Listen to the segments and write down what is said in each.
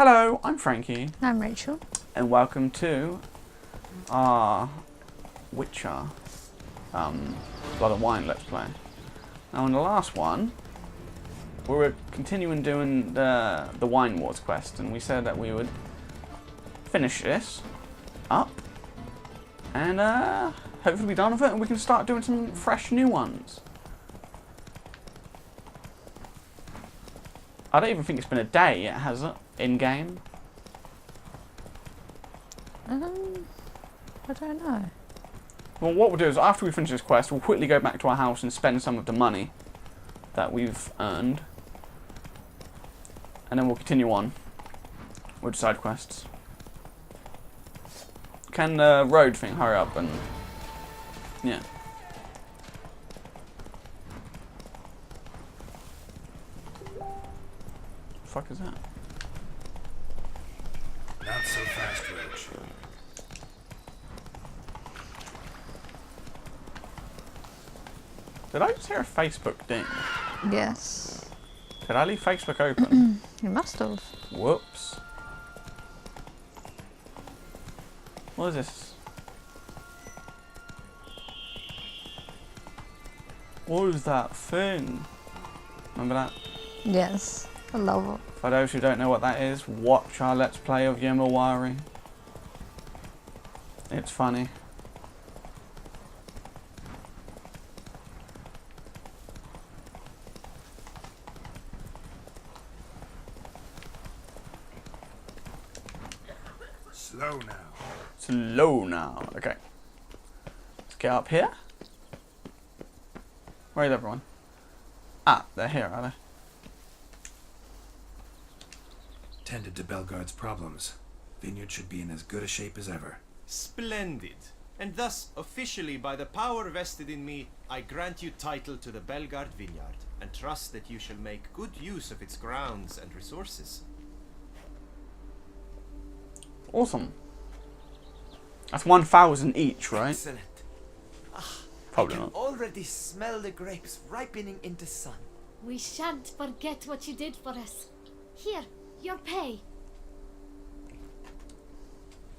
Hello, I'm Frankie. I'm Rachel. And welcome to our Witcher Blood and Wine Let's Play. Now in the last one, we were continuing doing the Wine Wars quest, and we said that we would finish this up and hopefully be done with it, and we can start doing some fresh new ones. I don't even think it's been a day yet, has it? In-game? I don't know. Well, what we'll do is, after we finish this quest, we'll quickly go back to our house and spend some of the money that we've earned. And then we'll continue on with side quests. Can the road thing hurry up and... yeah. The fuck is that? Not so fast, Roach. Did I just hear a Facebook ding? Yes. Did I leave Facebook open? You must have. Whoops. What is this? What is that thing? Remember that? Yes. I love it. For those who don't know what that is, watch our Let's Play of Yamawari. It's funny. Slow now. Slow now. Okay. Let's get up here. Where is everyone? Ah, they're here, are they? Tended to Belgard's problems. Vineyard should be in as good a shape as ever. Splendid. And thus, officially, by the power vested in me, I grant you title to the Belgard Vineyard, and trust that you shall make good use of its grounds and resources. Awesome. That's 1,000 each, right? Excellent. Probably I can not. already smell the grapes ripening in the sun. We shan't forget what you did for us. Here, your pay.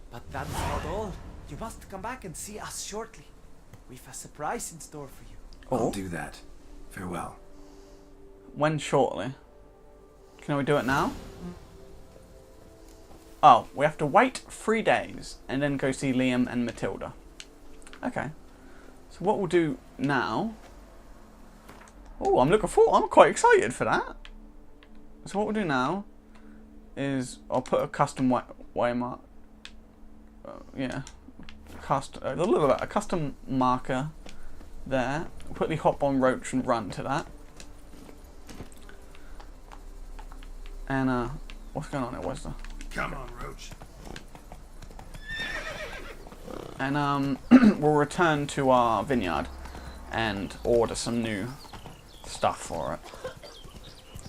But that's not all. You must come back and see us shortly. We've a surprise in store for you. Oh. I'll do that. Farewell. When shortly? Can we do it now? Oh, we have to wait 3 days and then go see Liam and Matilda. Okay. So what we'll do now... oh, I'm quite excited for that. So what we'll do now is I'll put a custom waymark. Yeah. A custom marker there. We'll quickly hop on Roach and run to that. And what's going on there? Where's the... Come on, Roach. and we'll return to our vineyard and order some new stuff for it,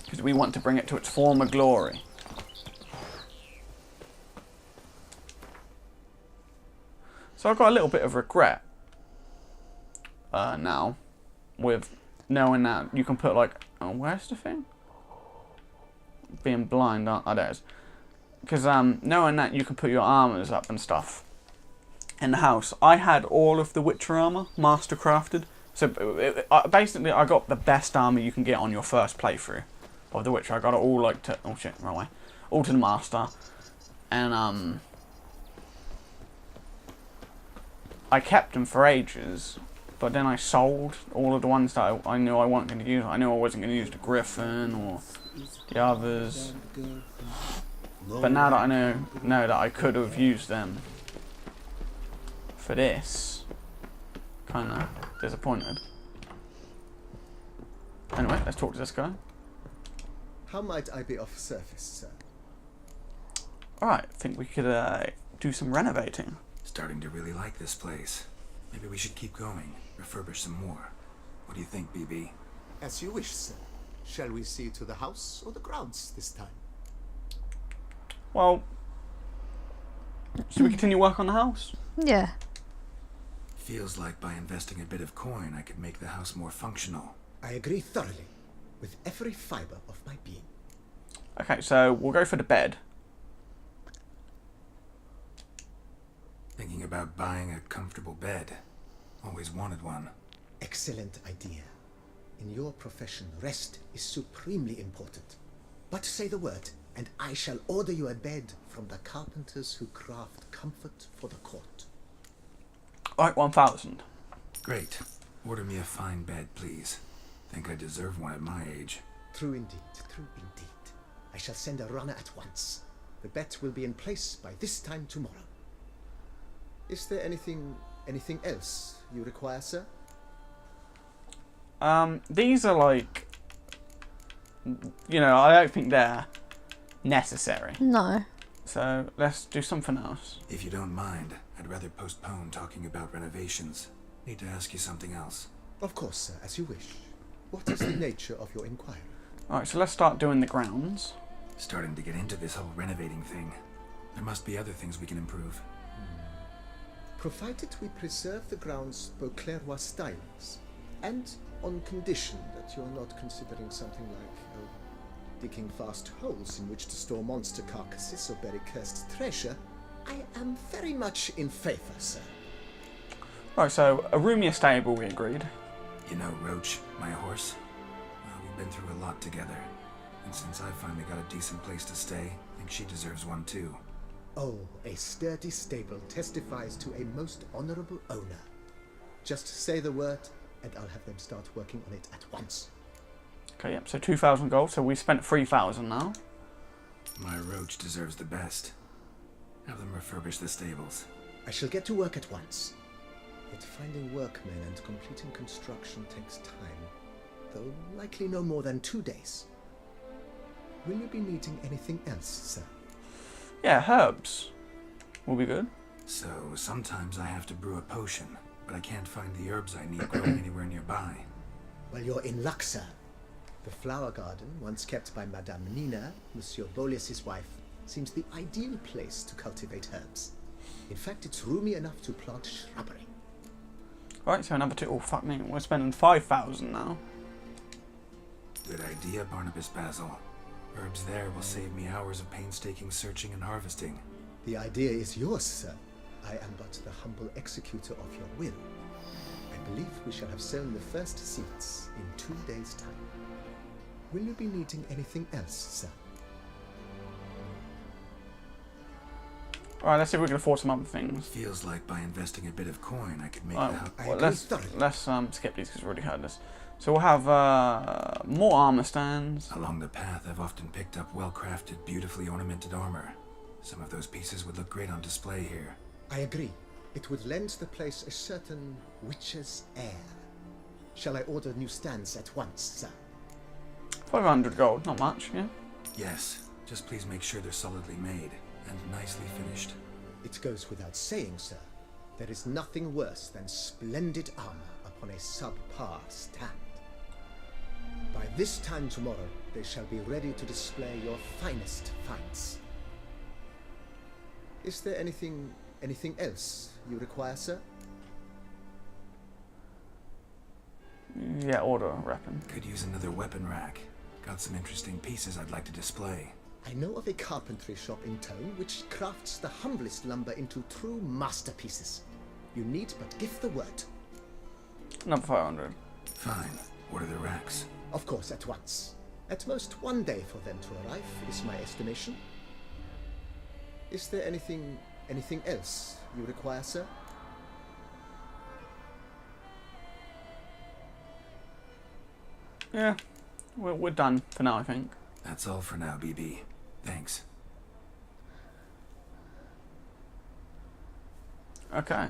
because we want to bring it to its former glory. So I've got a little bit of regret now with knowing that you can put like... oh, where's the thing? Being blind, I there it is. Because knowing that you can put your armors up and stuff in the house, I had all of the Witcher armor master crafted. So basically, I got the best armor you can get on your first playthrough of the Witcher. I got it all like to... oh shit, wrong way. All to the master, and I kept them for ages. But then I sold all of the ones that I knew I wasn't going to use. I knew I wasn't going to use the Griffin or the others. But now that I know that I could have used them for this, kind of disappointed. Anyway, let's talk to this guy. How might I be of service, sir? Alright, I think we could do some renovating. Starting to really like this place. Maybe we should keep going. Refurbish some more. What do you think, BB? As you wish, sir. Shall we see to the house or the grounds this time? Well, should we continue work on the house? Yeah. Feels like by investing a bit of coin, I could make the house more functional. I agree thoroughly, with every fiber of my being. Okay, so we'll go for the bed. about buying a comfortable bed. Always wanted one. Excellent idea. In your profession, rest is supremely important. But say the word, and I shall order you a bed from the carpenters who craft comfort for the court. Alright, 1,000. Great. Order me a fine bed, please. Think I deserve one at my age. True indeed, true indeed. I shall send a runner at once. The bet will be in place by this time tomorrow. Is there anything else you require, sir? These are like, you know, I don't think they're necessary. No. So let's do something else. If you don't mind, I'd rather postpone talking about renovations. Need to ask you something else. Of course, sir, as you wish. What is the nature of your inquiry? Alright, so let's start doing the grounds. Starting to get into this whole renovating thing. There must be other things we can improve. Provided we preserve the grounds Beauclervois stylings, and on condition that you're not considering something like digging vast holes in which to store monster carcasses or bury cursed treasure, I am very much in favour, sir. Alright, so a roomier stable, we agreed. You know Roach, my horse? Well, we've been through a lot together. And since I finally got a decent place to stay, I think she deserves one too. Oh, a sturdy stable testifies to a most honourable owner. Just say the word, and I'll have them start working on it at once. Okay, yep, so 2,000 gold, so we spent 3,000 now. My Roach deserves the best. Have them refurbish the stables. I shall get to work at once. Yet finding workmen and completing construction takes time, though likely no more than 2 days. Will you be needing anything else, sir? Yeah, herbs will be good. So sometimes I have to brew a potion, but I can't find the herbs I need growing anywhere nearby. Well, you're in luck, sir. The flower garden, once kept by Madame Nina, Monsieur Bolius's wife, seems the ideal place to cultivate herbs. In fact, it's roomy enough to plant shrubbery. Right, so another two. Oh, fuck me. We're spending 5,000 now. Good idea, Barnabas Basil. Herbs there will save me hours of painstaking searching and harvesting. The idea is yours, sir. I am but the humble executor of your will. I believe we shall have sown the first seeds in 2 days' time. Will you be needing anything else, sir? Alright, let's see if we can afford some other things. Feels like by investing a bit of coin I could make Alright, the house. well, let's skip these because we've already heard this. So we'll have more armor stands. Along the path I've often picked up well-crafted, beautifully ornamented armor. Some of those pieces would look great on display here. I agree. It would lend the place a certain witch's air. Shall I order new stands at once, sir? 500 gold, not much, yeah? Yes, just please make sure they're solidly made and nicely finished. It goes without saying, sir. There is nothing worse than splendid armor upon a subpar stand. By this time tomorrow, they shall be ready to display your finest finds. Is there anything else you require, sir? Yeah, order a weapon. Could use another weapon rack. Got some interesting pieces I'd like to display. I know of a carpentry shop in town which crafts the humblest lumber into true masterpieces. You need but give the word. Another 500. Fine. Order the racks. Of course, at once. At most 1 day for them to arrive, is my estimation. Is there anything else you require, sir? Yeah, we're done for now, I think. That's all for now, BB. Thanks. Okay.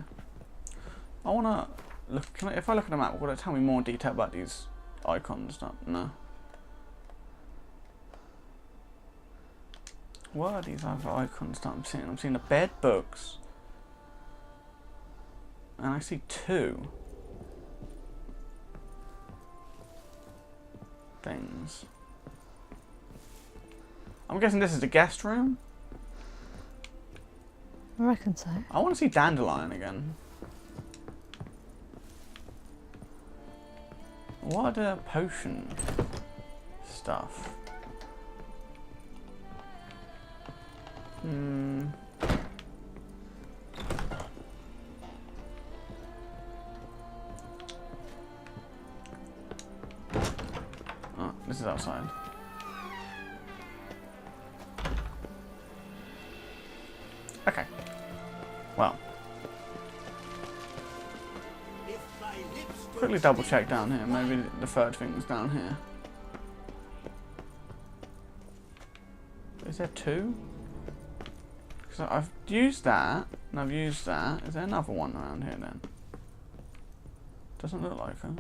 I wanna look. If I look at the map, will it tell me more detail about these icons? No. What are these other icons that I'm seeing? I'm seeing the bed books, and I see 2 things. I'm guessing this is the guest room. I reckon so. I want to see Dandelion again. What are the potion stuff? outside. Okay. Well. Quickly double check down here. Maybe the third thing's down here. Is there two? Because I've used that, and I've used that. Is there another one around here then? Doesn't look like it.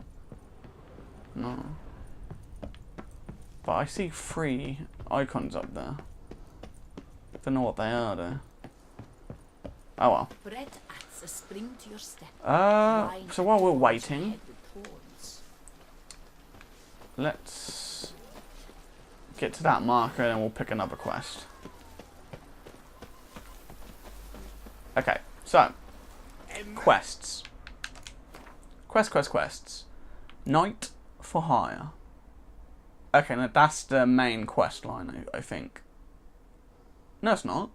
No. But I see 3 icons up there. Don't know what they are though. Oh well. Bread adds a spring to your step. So while we're waiting, let's get to that marker and we'll pick another quest. Okay, so quests. Quests. Knight for hire. Okay, now that's the main quest line, I think. No, it's not.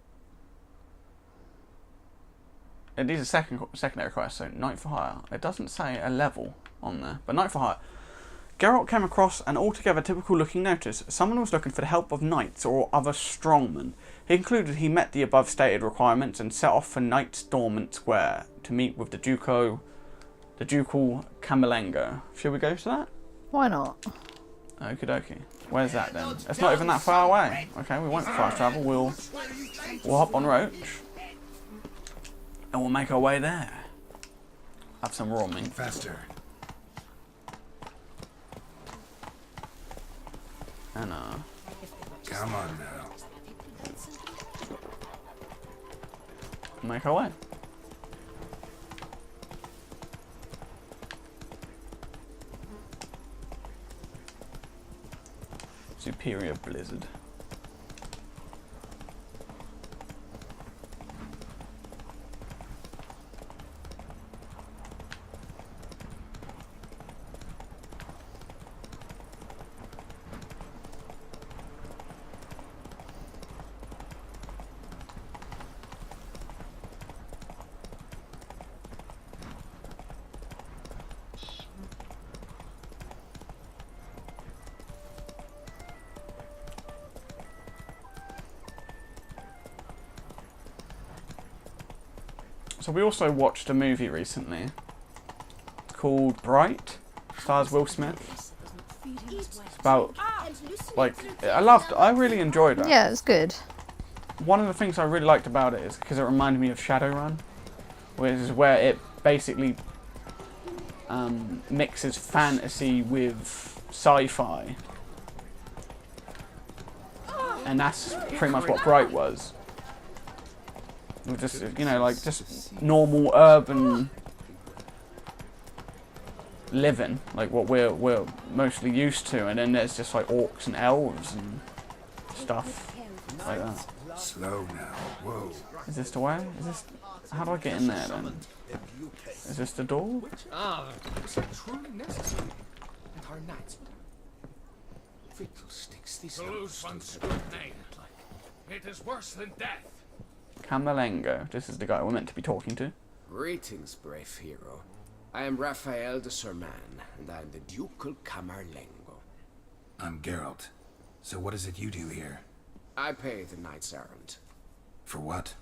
It is a secondary quest, so Knight for hire. It doesn't say a level on there, but Knight for hire. Geralt came across an altogether typical looking notice. Someone was looking for the help of knights or other strongmen. He concluded he met the above stated requirements and set off for Knight's Dormant Square to meet with the ducal Camerlengo. Should we go to that? Why not? Okie dokie. Where's that then? It's not even that far away. Okay, we won't fast travel. We'll hop on Roach. And we'll make our way there. Have some raw meat. Faster. And Come on now. make our way. Superior Blizzard. So we also watched a movie recently called Bright. Stars Will Smith. It's about, like, I really enjoyed it. Yeah, it's good. One of the things I really liked about it is because it reminded me of Shadowrun, which is where it basically mixes fantasy with sci-fi. And that's pretty much what Bright was. Just, you know, like just normal urban living, like what we're mostly used to, and then there's just like orcs and elves and stuff like that. Slow now. Whoa. Is this the way? Is this? How do I get in there then? Is this the door? Is it truly necessary? And our knights. Fiddlesticks, these To lose one's scrutiny. It is worse than death. Camerlengo. This is the guy we're meant to be talking to. Greetings, brave hero. I am Raphael de Serman, and I am the Ducal Camerlengo. I'm Geralt. So what is it you do here? I pay the knights errand. For what?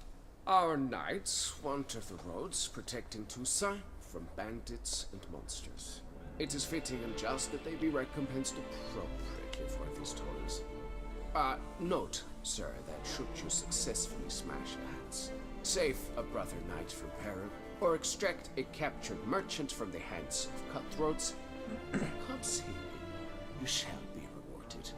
Our knights wander the roads protecting Toussaint from bandits and monsters. It is fitting and just that they be recompensed appropriately for these toils. Note, sir, that should you successfully smash lands, save a brother knight from peril, or extract a captured merchant from the hands of cutthroats, come see me. You shall be rewarded.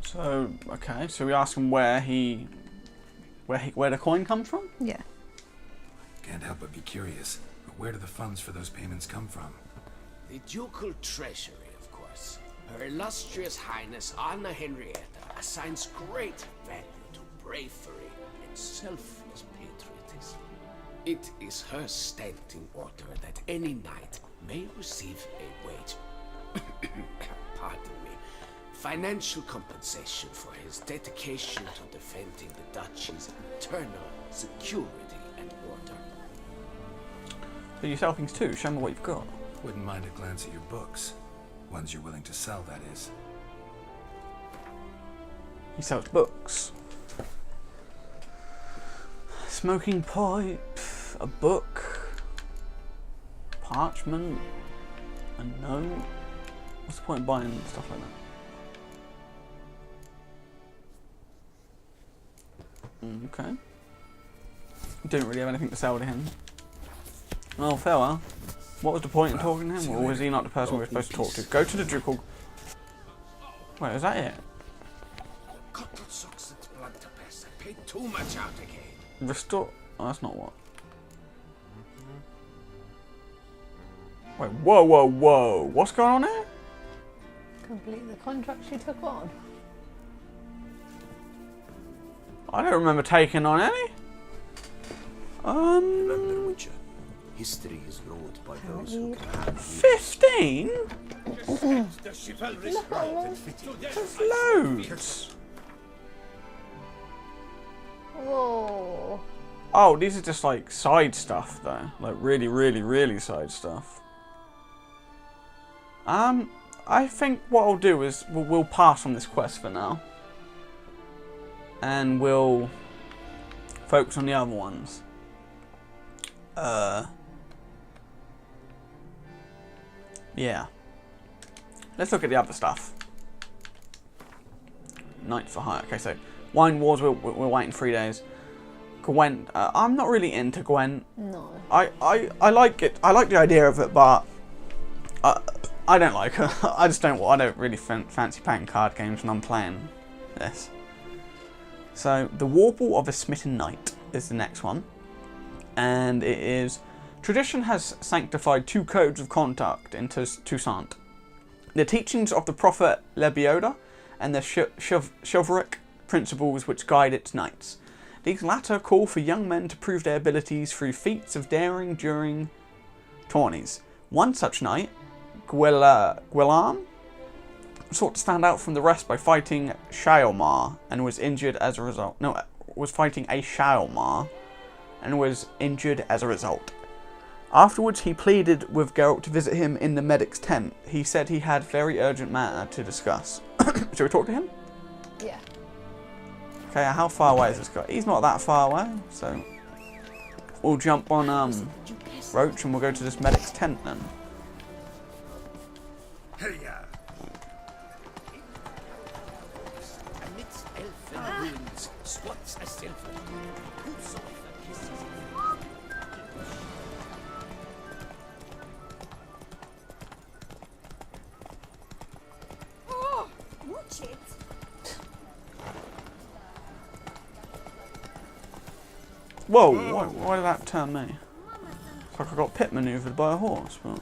So okay, so we ask him where the coin comes from. Yeah. Can't help but be curious. But where do the funds for those payments come from? The ducal treasury, of course. Her illustrious highness Anna Henrietta assigns great value to bravery and selfless patriotism. It is her standing order that any knight may receive a wage, pardon me, financial compensation for his dedication to defending the duchy's eternal security and order. So you sell things too. Show me what you've got. Wouldn't mind a glance at your books. Ones you're willing to sell, that is. He sells books. Smoking pipe, a book, parchment, a note. What's the point of buying stuff like that? Okay. Didn't really have anything to sell to him. Well, farewell. What was the point in talking to him? Or was he not the person we were supposed to talk to? Go to the ducal... Wait, is that it? Cut that sucks, it's blood to piss. I paid too much out again. Restore... Oh, that's not what. Wait, whoa, whoa, whoa. What's going on here? Complete the contract she took on. I don't remember taking on any. Remember, Witcher, history is wrote by those who can handle 15? The chivalrous right and fitting. There's loads. Whoa. Oh, these are just like side stuff though. Like really, really, really side stuff. I think what I'll do is we'll pass on this quest for now. And we'll focus on the other ones. Yeah. Let's look at the other stuff. Night for hire. Okay, so Wine Wars, we're waiting 3 days. Gwent, I'm not really into Gwent. No. I like it. I like the idea of it, but I don't like her. I don't really fancy playing card games when I'm playing this. So the Warble of a Smitten Knight is the next one, and it is tradition has sanctified 2 codes of conduct in Toussaint: the teachings of the prophet Lebioda and the chivalric principles which guide its knights. These latter call for young men to prove their abilities through feats of daring during tourneys. One such knight, Guillam, sought to stand out from the rest by fighting Shaelmar and was injured as a result. No, was fighting a Shaelmar and was injured as a result. Afterwards, he pleaded with Geralt to visit him in the medic's tent. He said he had very urgent matter to discuss. Shall we talk to him? Yeah. Okay, how far away is this guy? He's not that far away, so we'll jump on Roach and we'll go to this medic's tent then. Hey-ya! Amidst elfin ruins, squats a silver. Whoso kisses Oh, watch it. Whoa, why did that turn me? It's like I got pit maneuvered by a horse, but...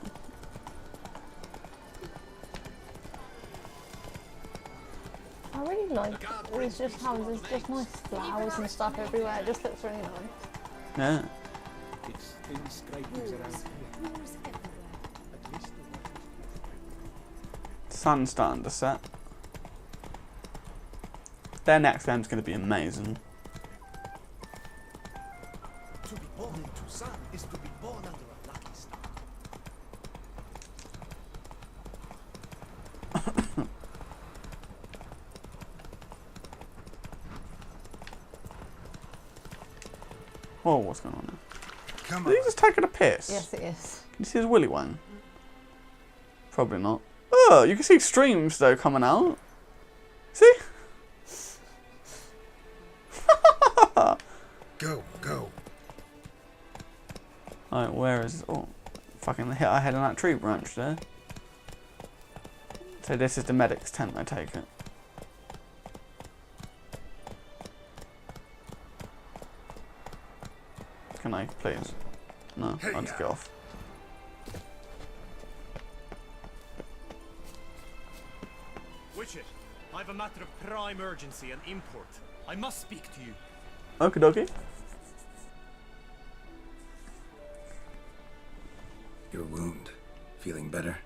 I really like it's just how there's just nice flowers and stuff everywhere. It just looks really nice. Yeah. It's inscriptions around here. Who's everywhere? At least Sun's starting to set. Their next game's going to be amazing. to be born in Toussaint is to be born under a lucky star. Whoa, what's going on there? Come Is he just taking a piss? Yes, it is. Can you see his willy wang? Probably not. Oh, you can see streams though coming out. See? Go, go. Alright, where is... Oh, fucking hit our head on that tree branch there. So this is the medic's tent, I take it. Can I, please? No, I'll just get off. Witcher, I've a matter of prime urgency and import. I must speak to you. Okie dokie. Your wound. Feeling better?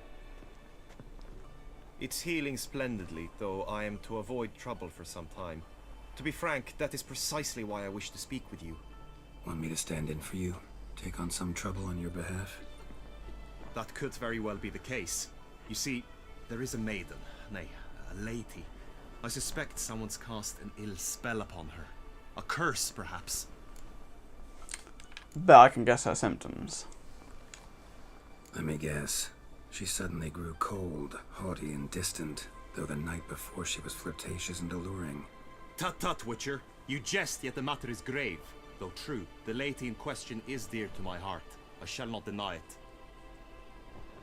It's healing splendidly, though I am to avoid trouble for some time. To be frank, that is precisely why I wish to speak with you. Want me to stand in for you? Take on some trouble on your behalf? That could very well be the case. You see, there is a maiden, nay, a lady. I suspect someone's cast an ill spell upon her. A curse, perhaps. But I can guess her symptoms. Let me guess. She suddenly grew cold, haughty, and distant, though the night before she was flirtatious and alluring. Tut tut, Witcher. You jest, yet the matter is grave. Though true, the lady in question is dear to my heart. I shall not deny it.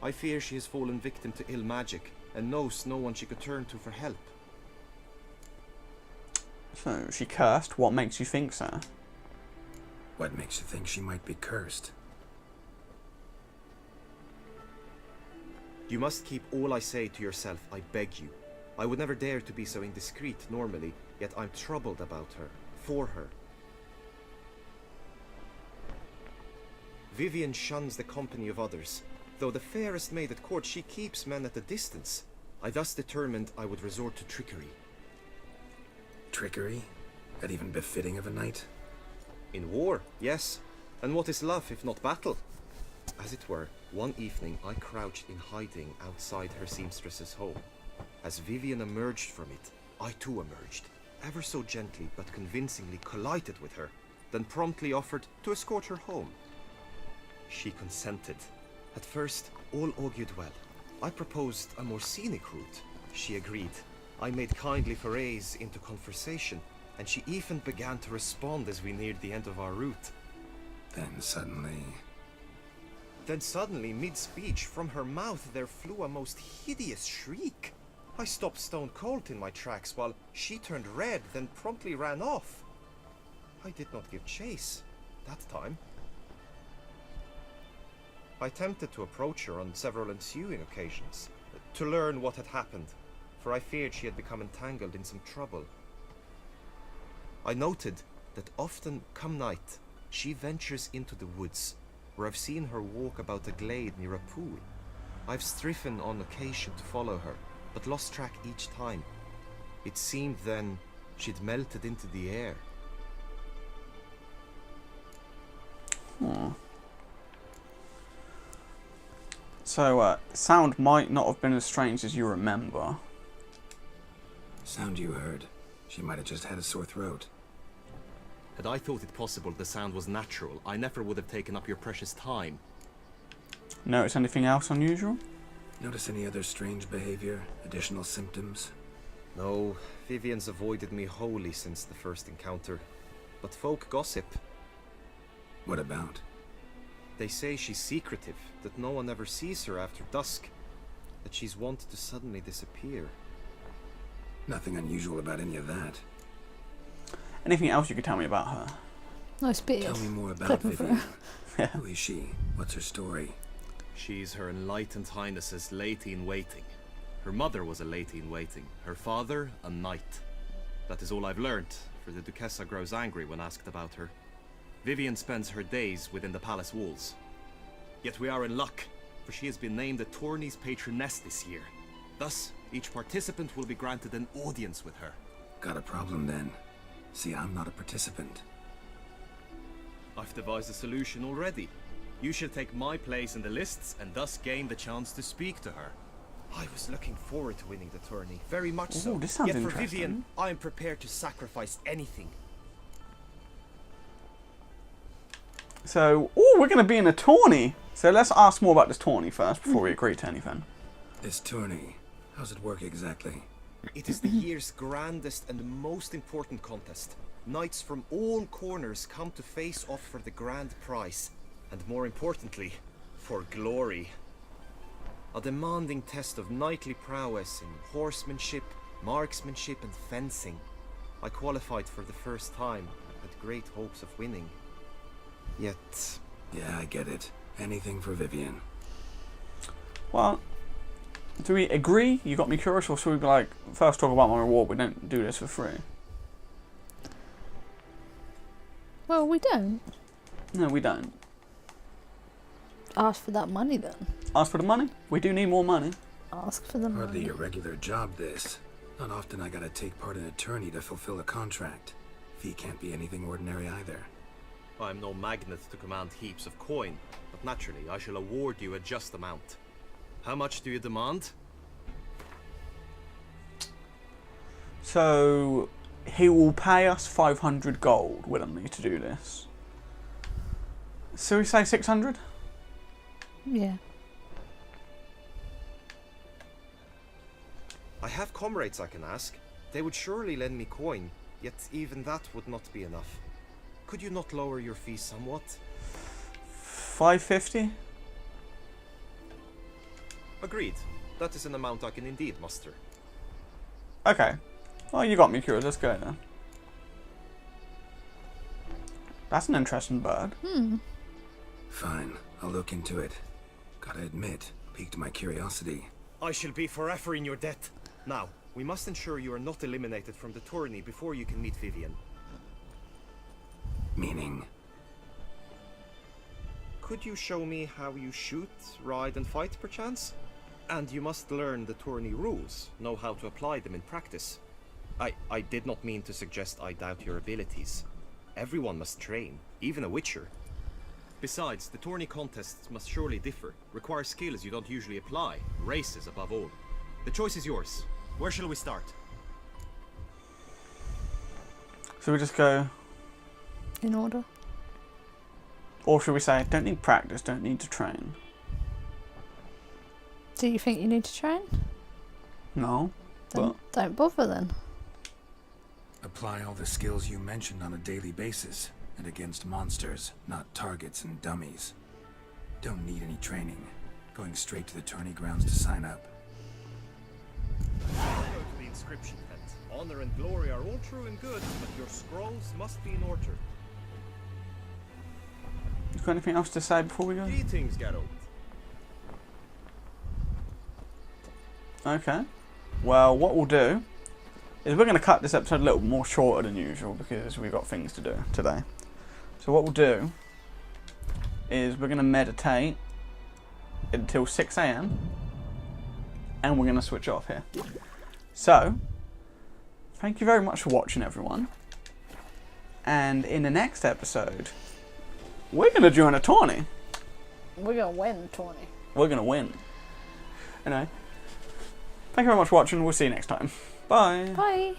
I fear she has fallen victim to ill magic, and knows no one she could turn to for help. So, she cursed. What makes you think so? What makes you think she might be cursed? You must keep all I say to yourself, I beg you. I would never dare to be so indiscreet normally, yet I'm troubled about her, for her. Vivian shuns the company of others. Though the fairest maid at court, she keeps men at a distance. I thus determined I would resort to trickery. Trickery? That even befitting of a knight? In war, yes. And what is love if not battle? As it were, one evening I crouched in hiding outside her seamstress's home. As Vivian emerged from it, I too emerged, ever so gently but convincingly collided with her, then promptly offered to escort her home. She consented. At first, all augured well. I proposed a more scenic route. She agreed. I made kindly forays into conversation, and she even began to respond as we neared the end of our route. Then suddenly, mid-speech, from her mouth there flew a most hideous shriek. I stopped stone cold in my tracks while she turned red, then promptly ran off. I did not give chase that time. I attempted to approach her on several ensuing occasions, to learn what had happened, for I feared she had become entangled in some trouble. I noted that often, come night, she ventures into the woods, where I've seen her walk about a glade near a pool. I've striven on occasion to follow her, but lost track each time. It seemed then she'd melted into the air. Hmm. So, sound might not have been as strange as you remember. sound you heard. She might have just had a sore throat. Had I thought it possible the sound was natural, I never would have taken up your precious time. Notice anything else unusual? Notice any other strange behavior? Additional symptoms? No, Vivian's avoided me wholly since the first encounter. But folk gossip. What about? They say she's secretive, that no one ever sees her after dusk, that she's wont to suddenly disappear. Nothing unusual about any of that. Anything else you could tell me about her? Nice beard. Tell me more about Clipping Vivian. Yeah. Who is she? What's her story? She's Her Enlightened Highness's lady-in-waiting. Her mother was a lady-in-waiting, her father a knight. That is all I've learnt, for the Duchessa grows angry when asked about her. Vivian spends her days within the palace walls. Yet we are in luck, for she has been named the Tourney's patroness this year. Thus, each participant will be granted an audience with her. Got a problem then. See, I'm not a participant. I've devised a solution already. You shall take my place in the lists and thus gain the chance to speak to her. I was looking forward to winning the tourney, very much so. Ooh, this sounds Yet for interesting. Vivian, I am prepared to sacrifice anything. So, we're going to be in a tourney. So let's ask more about this tourney first before we agree to anything. This tourney, how's it work exactly? It is the year's grandest and most important contest. Knights from all corners come to face off for the grand prize. And more importantly, for glory. A demanding test of knightly prowess in horsemanship, marksmanship and fencing. I qualified for the first time, had great hopes of winning. Yet... Yeah, I get it. Anything for Vivian. Well, do we agree? You got me curious, or should we like first talk about my reward? We don't do this for free. Well, we don't. No, we don't. Ask for that money then. Ask for the money? We do need more money. Ask for the Hardly money. a regular job, this. Not often I gotta take part in a tourney to fulfill a contract. Fee can't be anything ordinary either. I'm no magnet to command heaps of coin, but naturally I shall award you a just amount. How much do you demand? So he will pay us 500 gold willingly to do this. So we say 600? Yeah. I have comrades I can ask. They would surely lend me coin, yet even that would not be enough. Could you not lower your fees somewhat? 550? Agreed. That is an amount I can indeed muster. Okay. Well, you got me curious. Let's go then. That's an interesting bird. Fine, I'll look into it. Gotta admit, piqued my curiosity. I shall be forever in your debt. Now, we must ensure you are not eliminated from the tourney before you can meet Vivian. Meaning? Could you show me how you shoot, ride and fight perchance? And you must learn the tourney rules, know how to apply them in practice. I did not mean to suggest I doubt your abilities. Everyone must train, even a witcher. Besides, the tourney contests must surely differ, require skills you don't usually apply, races above all. The choice is yours. Where shall we start? So we just go, In order. or should we say, don't need practice, don't need to train? Do you think you need to train? No. Then don't bother then. Apply all the skills you mentioned on a daily basis, and against monsters, not targets and dummies. Don't need any training. Going straight to the tourney grounds to sign up. Go to the inscription tent. Honor and glory are all true and good, but your scrolls must be in order. You got anything else to say before we go? Greetings, Geralt. Okay. Well, what we'll do is we're going to cut this episode a little more shorter than usual because we've got things to do today. So what we'll do is we're going to meditate until 6 AM and we're going to switch off here. So, thank you very much for watching, everyone. And in the next episode, we're going to join a tourney. We're going to win the tourney. We're going to win. Anyway, thank you very much for watching. We'll see you next time. Bye. Bye.